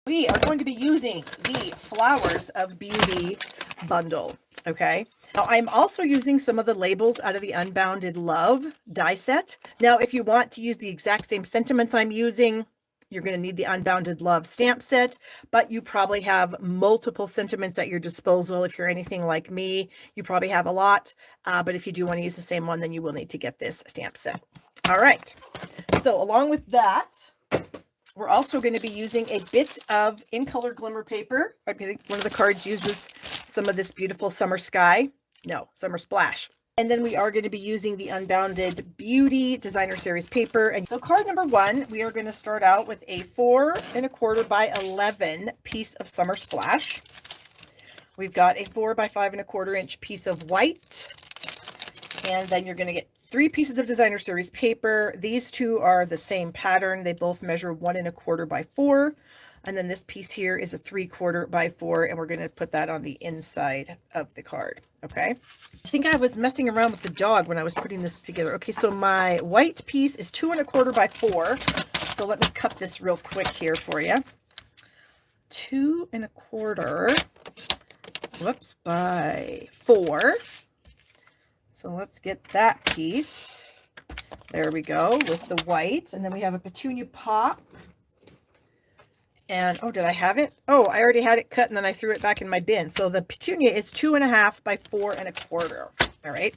We are going to be using the Flowers of Beauty bundle, okay? Now, I'm also using some of the labels out of the Unbounded Love die set. Now, if you want to use the exact same sentiments I'm using, you're going to need the Unbounded Love stamp set, but you probably have multiple sentiments at your disposal. If you're anything like me, you probably have a lot, but if you do want to use the same one, then you will need to get this stamp set. All right, so along with that, we're also going to be using a bit of In Color Glimmer paper. I think one of the cards uses some of this beautiful Summer Sky. No, Summer Splash. And then we are going to be using the Unbounded Beauty Designer Series paper. And so card number 1, we are going to start out with a 4 1/4 by 11 piece of Summer Splash. We've got a 4 by 5 1/4 inch piece of white. And then you're going to get 3 pieces of Designer Series paper. These two are the same pattern. They both measure 1 1/4 by 4. And then this piece here is a 3/4 by 4. And we're going to put that on the inside of the card. Okay. I think I was messing around with the dog when I was putting this together. Okay. So my white piece is 2 1/4 by 4. So let me cut this real quick here for you. 2 1/4, whoops, by 4. So let's get that piece. There we go with the white. And then we have a petunia pop. And, oh, did I have it? Oh, I already had it cut and then I threw it back in my bin. So the petunia is 2 1/2 by 4 1/4. All right.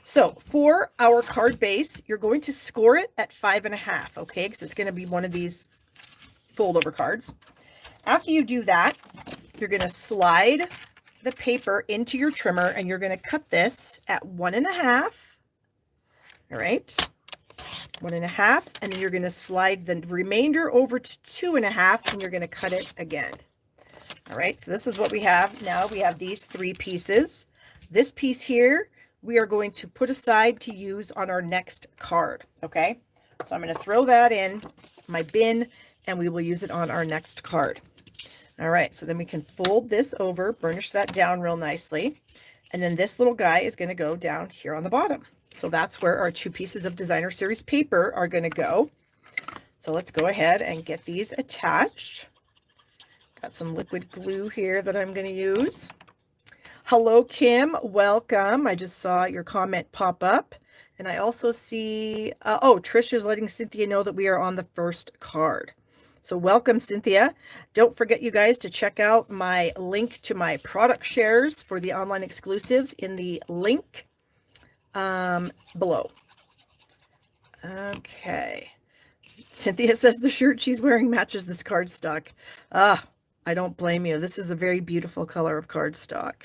So for our card base, you're going to score it at 5 1/2. Okay. Because it's going to be one of these fold over cards. After you do that, you're going to slide the paper into your trimmer and you're going to cut this at 1 1/2. All right. 1 1/2. And then you're going to slide the remainder over to 2 1/2 and you're going to cut it again. All right. So this is what we have. Now we have these 3 pieces. This piece here, we are going to put aside to use on our next card. Okay. So I'm going to throw that in my bin and we will use it on our next card. All right, so then we can fold this over, burnish that down real nicely. And then this little guy is going to go down here on the bottom. So that's where our 2 pieces of Designer Series paper are going to go. So let's go ahead and get these attached. Got some liquid glue here that I'm going to use. Hello, Kim. Welcome. I just saw your comment pop up. And I also see, oh, Trish is letting Cynthia know that we are on the first card. So welcome, Cynthia. Don't forget, you guys, to check out my link to my product shares for the online exclusives in the link below. Okay. Cynthia says the shirt she's wearing matches this cardstock. I don't blame you. This is a very beautiful color of cardstock.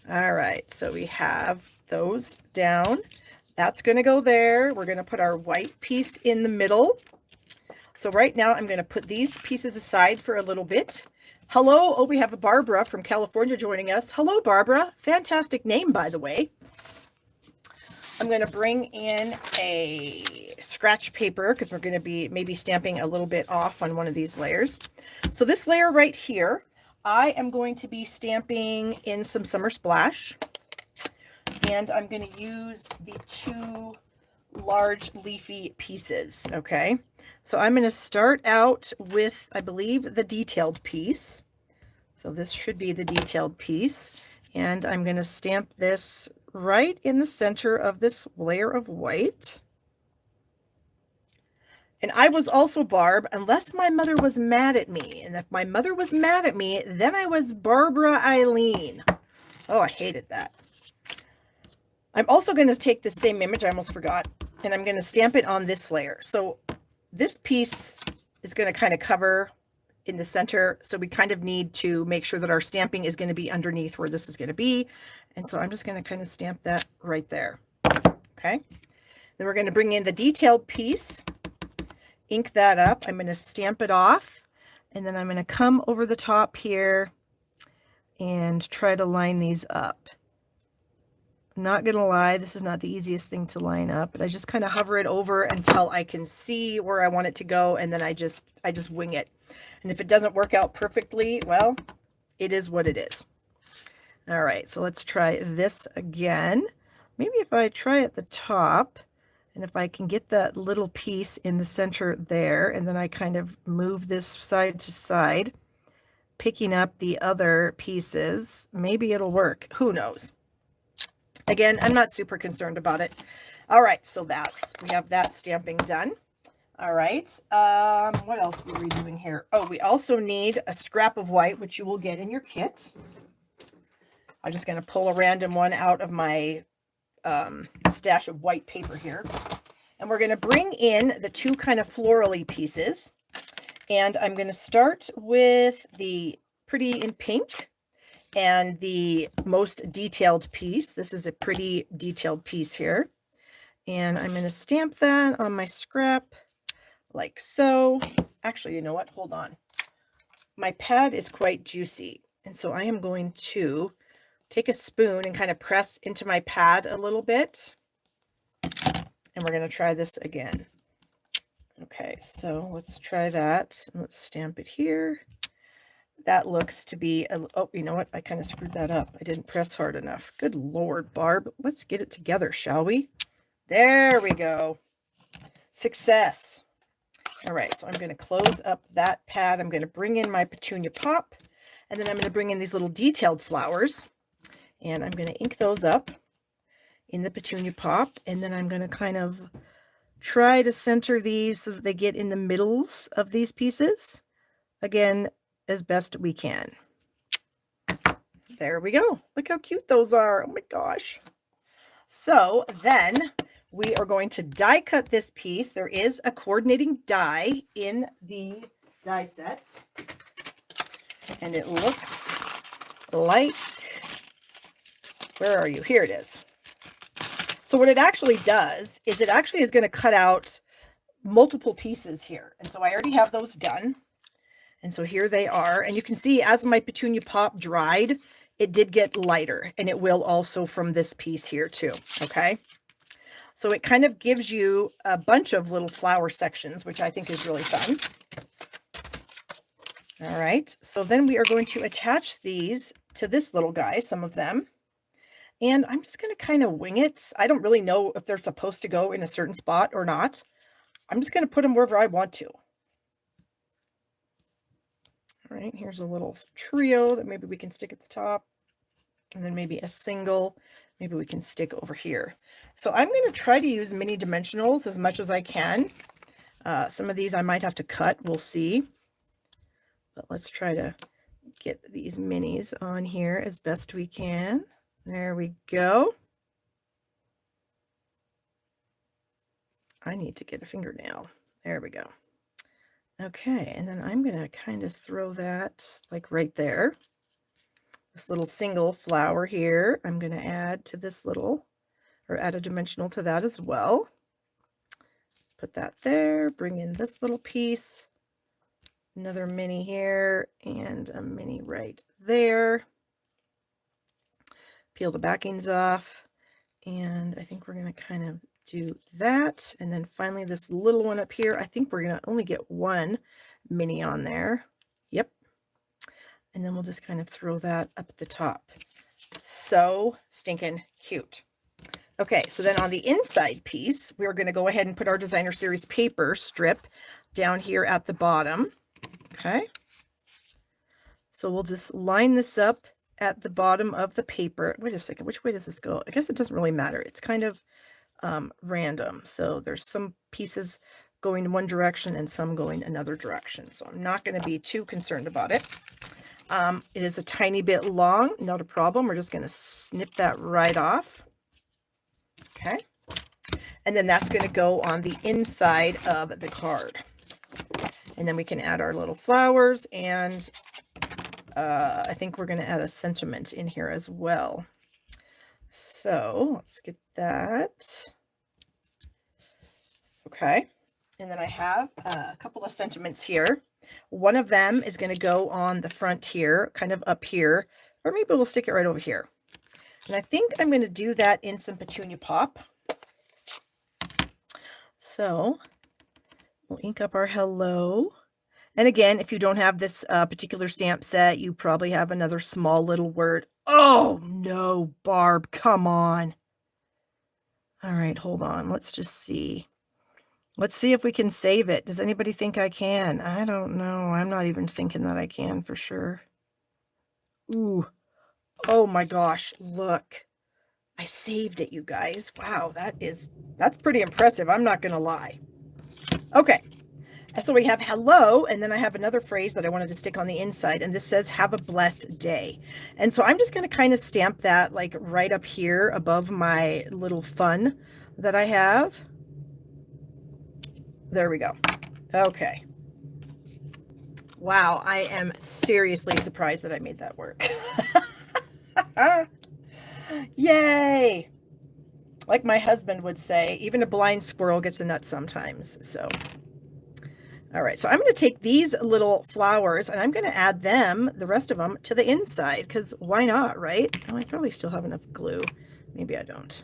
All right. So we have those down. That's going to go there. We're going to put our white piece in the middle. So right now I'm going to put these pieces aside for a little bit. Hello. Oh, we have a Barbara from California joining us. Hello, Barbara. Fantastic name, by the way. I'm going to bring in a scratch paper because we're going to be maybe stamping a little bit off on one of these layers. So this layer right here, I am going to be stamping in some Summer Splash. And I'm going to use the 2 large leafy pieces. Okay. So I'm going to start out with, I believe, the detailed piece. So this should be the detailed piece. And I'm going to stamp this right in the center of this layer of white. And I was also Barb, unless my mother was mad at me. And if my mother was mad at me, then I was Barbara Eileen. Oh, I hated that. I'm also going to take the same image, I almost forgot, and I'm going to stamp it on this layer. So this piece is going to kind of cover in the center. So we kind of need to make sure that our stamping is going to be underneath where this is going to be. And so I'm just going to kind of stamp that right there. Okay. Then we're going to bring in the detailed piece, ink that up. I'm going to stamp it off, and then I'm going to come over the top here and try to line these up. I'm not going to lie, this is not the easiest thing to line up, but I just kind of hover it over until I can see where I want it to go, and then I just wing it. And if it doesn't work out perfectly, well, it is what it is. All right, so let's try this again. Maybe if I try at the top And if I can get that little piece in the center there, and then I kind of move this side to side, picking up the other pieces, maybe it'll work. Who knows? Again, I'm not super concerned about it. All right, so we have that stamping done. All right, what else were we doing here? Oh, we also need a scrap of white, which you will get in your kit. I'm just going to pull a random one out of my stash of white paper here. And we're going to bring in the two kind of florally pieces. And I'm going to start with the pretty in pink and the most detailed piece. This is a pretty detailed piece here. And I'm going to stamp that on my scrap like so. Actually, you know what? Hold on. My pad is quite juicy. And so I am going to take a spoon and kind of press into my pad a little bit. And we're going to try this again. Okay, so let's try that. Let's stamp it here. That looks to be, oh, you know what? I kind of screwed that up. I didn't press hard enough. Good Lord, Barb. Let's get it together, shall we? There we go. Success. All right, so I'm going to close up that pad. I'm going to bring in my petunia pop, and then I'm going to bring in these little detailed flowers, and I'm going to ink those up in the petunia pop, and then I'm going to kind of try to center these so that they get in the middles of these pieces. Again, as best we can. There we go. Look how cute those are. Oh my gosh. So then we are going to die cut this piece. There is a coordinating die in the die set. And it looks like, where are you? Here it is. So what it actually does is it actually is going to cut out multiple pieces here. And so I already have those done. And so here they are. And you can see as my petunia pop dried, it did get lighter. And it will also from this piece here too. Okay. So it kind of gives you a bunch of little flower sections, which I think is really fun. All right. So then we are going to attach these to this little guy, some of them. And I'm just going to kind of wing it. I don't really know if they're supposed to go in a certain spot or not. I'm just going to put them wherever I want to. All right, here's a little trio that maybe we can stick at the top. And then maybe a single, maybe we can stick over here. So I'm going to try to use mini dimensionals as much as I can. Some of these I might have to cut, we'll see. But let's try to get these minis on here as best we can. There we go. I need to get a fingernail. There we go. Okay, and then I'm going to kind of throw that like right there. This little single flower here, I'm going to add to this little, or add a dimensional to that as well. Put that there, bring in this little piece, another mini here, and a mini right there. Peel the backings off, and I think we're going to kind of do that. And then finally this little one up here, I think we're going to only get one mini on there. Yep. And then we'll just kind of throw that up at the top. So stinking cute. Okay, so then on the inside piece, we're going to go ahead and put our designer series paper strip down here at the bottom. Okay. So we'll just line this up at the bottom of the paper. Wait a second, which way does this go? I guess it doesn't really matter. It's kind of random. So there's some pieces going in one direction and some going another direction. So I'm not going to be too concerned about it. It is a tiny bit long, not a problem. We're just going to snip that right off. Okay. And then that's going to go on the inside of the card. And then we can add our little flowers, and I think we're going to add a sentiment in here as well. So let's get that. Okay. And then I have a couple of sentiments here. One of them is going to go on the front here, kind of up here, or maybe we'll stick it right over here. And I think I'm going to do that in some petunia pop. So we'll ink up our hello. And again, if you don't have this particular stamp set, you probably have another small little word. Oh no, Barb, come on. All right, hold on. Let's just see. Let's see if we can save it. Does anybody think I can? I don't know. I'm not even thinking that I can for sure. Ooh. Oh my gosh, look. I saved it, you guys. Wow, that's pretty impressive. I'm not going to lie. Okay. And so we have hello, and then I have another phrase that I wanted to stick on the inside, and this says have a blessed day. And so I'm just going to kind of stamp that like right up here above my little fun that I have. There we go. Okay. Wow, I am seriously surprised that I made that work. Yay! Like my husband would say, even a blind squirrel gets a nut sometimes. So, all right. So I'm going to take these little flowers and I'm going to add them, the rest of them, to the inside because why not, right? Oh, I probably still have enough glue. Maybe I don't.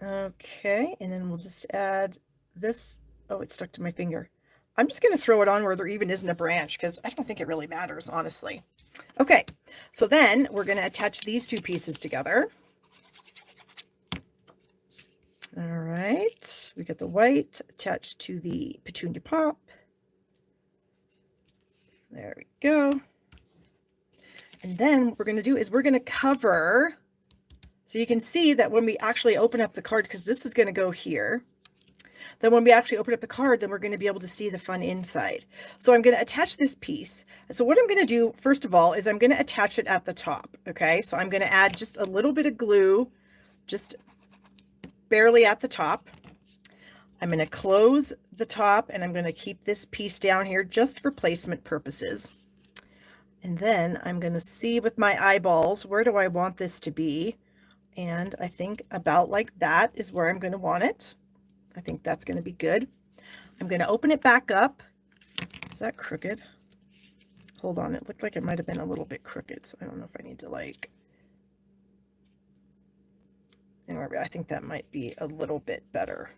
Okay, and then we'll just add this. Oh, it stuck to my finger. I'm just going to throw it on where there even isn't a branch because I don't think it really matters, honestly. Okay, so then we're going to attach these two pieces together. All right, we got the white attached to the petunia pop. There we go. And then what we're going to do is we're going to cover, so you can see that when we actually open up the card, because this is going to go here, then when we actually open up the card, then we're going to be able to see the fun inside. So I'm going to attach this piece. And so what I'm going to do, first of all, is I'm going to attach it at the top. Okay, so I'm going to add just a little bit of glue, just barely at the top. I'm going to close the top and I'm going to keep this piece down here just for placement purposes. And then I'm going to see with my eyeballs, where do I want this to be? And I think about like that is where I'm going to want it. I think that's going to be good. I'm going to open it back up. Is that crooked? Hold on. It looked like it might have been a little bit crooked. So I don't know if I need to like, anyway, I think that might be a little bit better.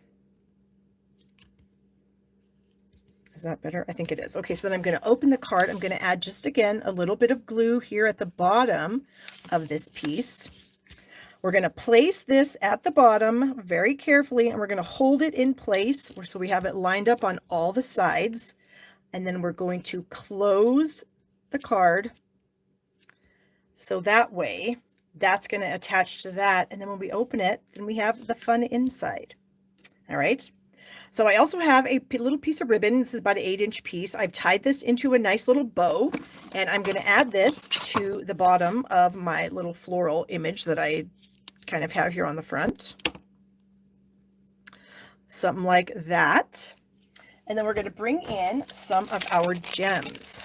Is that better? I think it is. Okay, so then I'm going to open the card. I'm going to add just again a little bit of glue here at the bottom of this piece. We're going to place this at the bottom very carefully and we're going to hold it in place so we have it lined up on all the sides. And then we're going to close the card so that way that's going to attach to that. And then when we open it, then we have the fun inside. All right. So I also have a little piece of ribbon. This is about an 8-inch piece. I've tied this into a nice little bow, and I'm going to add this to the bottom of my little floral image that I kind of have here on the front. Something like that. And then we're going to bring in some of our gems.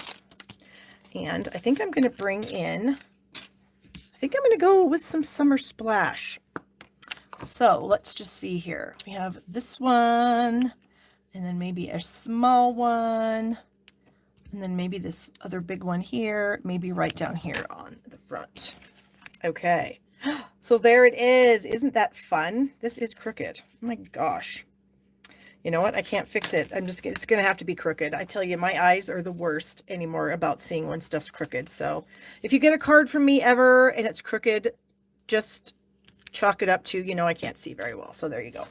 And I think I'm going to bring in, I think I'm going to go with some Summer Splash. So let's just see here. We have this one, and then maybe a small one, and then maybe this other big one here, maybe right down here on the front. Okay, so there it is. Isn't that fun? This is crooked. Oh my gosh. You know what? I can't fix it. It's going to have to be crooked. I tell you, my eyes are the worst anymore about seeing when stuff's crooked. So if you get a card from me ever and it's crooked, just chalk it up to, you know, I can't see very well. So there you go.